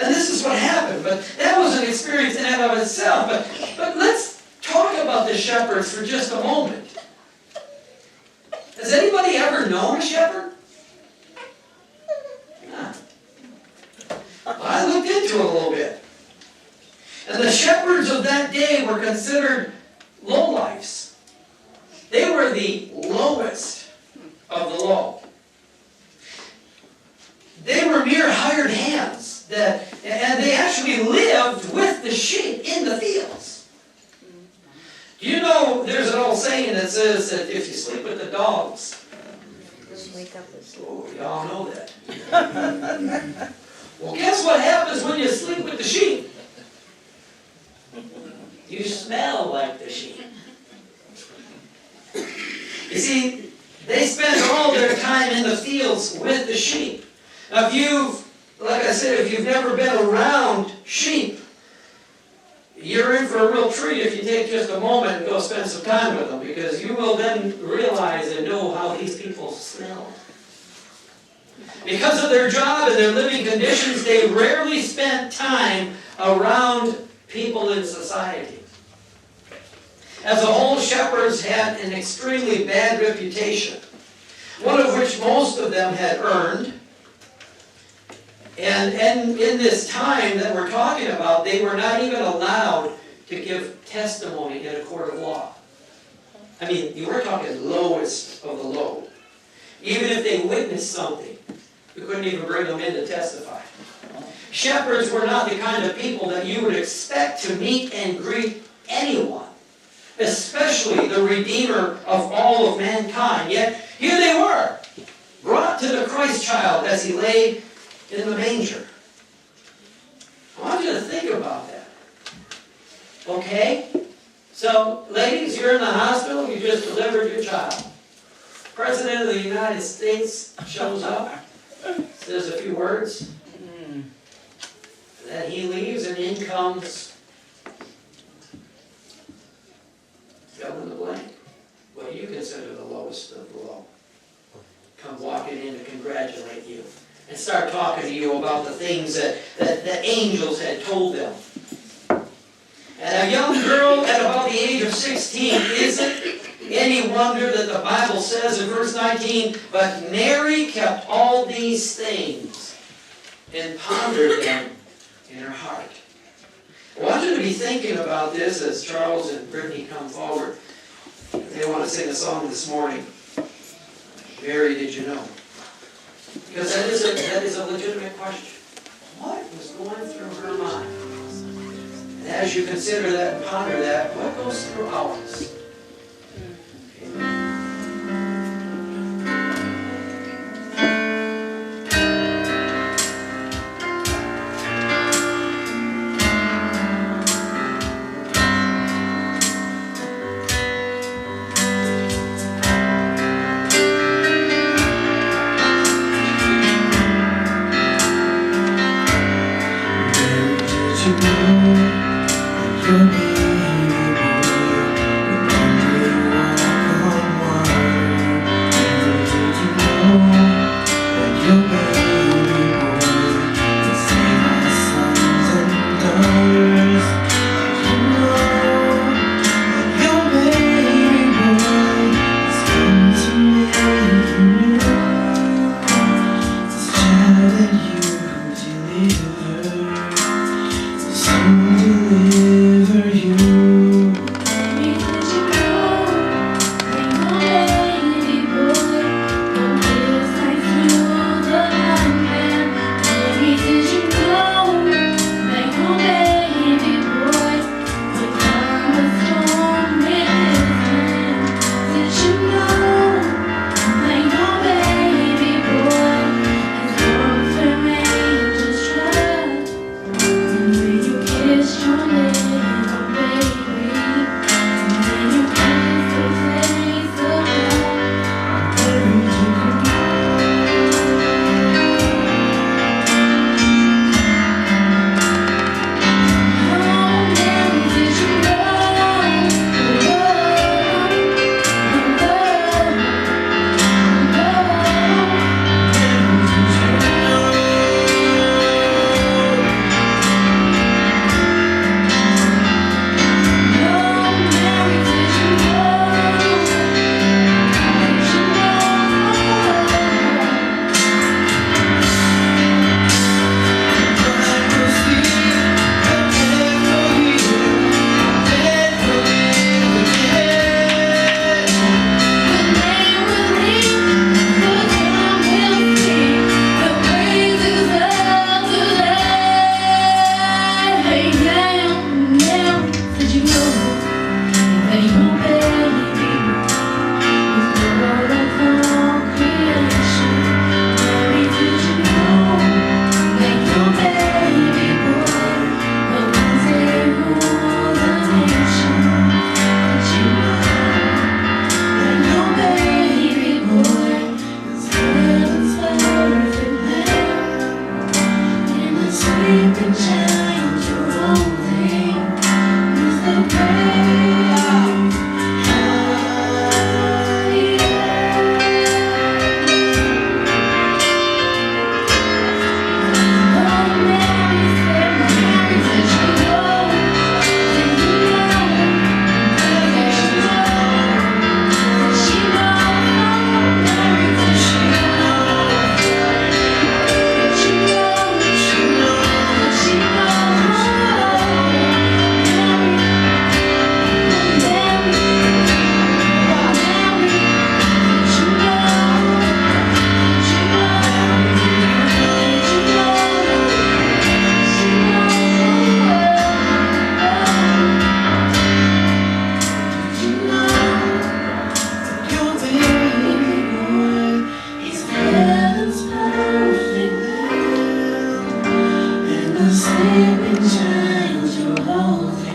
And this is what happened. But that was an experience in and of itself. But let's talk about the shepherds for just a moment. Has anybody ever known a shepherd? Nah. I looked into it a little bit. And the shepherds of that day were considered lowlifes. They were the lowest of the low. They were mere hired hands, and they actually lived with the sheep in the fields. You know, there's an old saying that says that if you sleep with the dogs, Wake up and sleep. oh, y'all know that. Well, guess what happens when you sleep with the sheep? You smell like the sheep. You see, they spend all their time in the fields with the sheep. Now, like I said, if you've never been around sheep, you're in for a real treat if you take just a moment and go spend some time with them, because you will then realize and know how these people smell. Because of their job and their living conditions, they rarely spent time around people in society. As a whole, shepherds had an extremely bad reputation, one of which most of them had earned. And in this time that we're talking about, they were not even allowed to give testimony in a court of law. I mean, you were talking lowest of the low. Even if they witnessed something, you couldn't even bring them in to testify. Shepherds were not the kind of people that you would expect to meet and greet anyone, especially the Redeemer of all of mankind. Yet, here they were, brought to the Christ child as he lay in the manger. I want you to think about that. Okay? So, ladies, you're in the hospital, you just delivered your child. President of the United States shows up, says a few words, and then he leaves, and in comes, fill in the blank. What do you consider the lowest of the low? Come walking in to congratulate you and start talking to you about the things that angels had told them. And a young girl at about the age of 16 isn't any wonder that the Bible says in verse 19, but Mary kept all these things and pondered them in her heart. I want you to be thinking about this as Charles and Brittany come forward. They want to sing a song this morning. Mary, did you know? Because that is a legitimate question. What was going through her mind? And as you consider that and ponder that, what goes through ours? Deliver you. sleeping child you're holding is the breath. Sleeping child you're holding.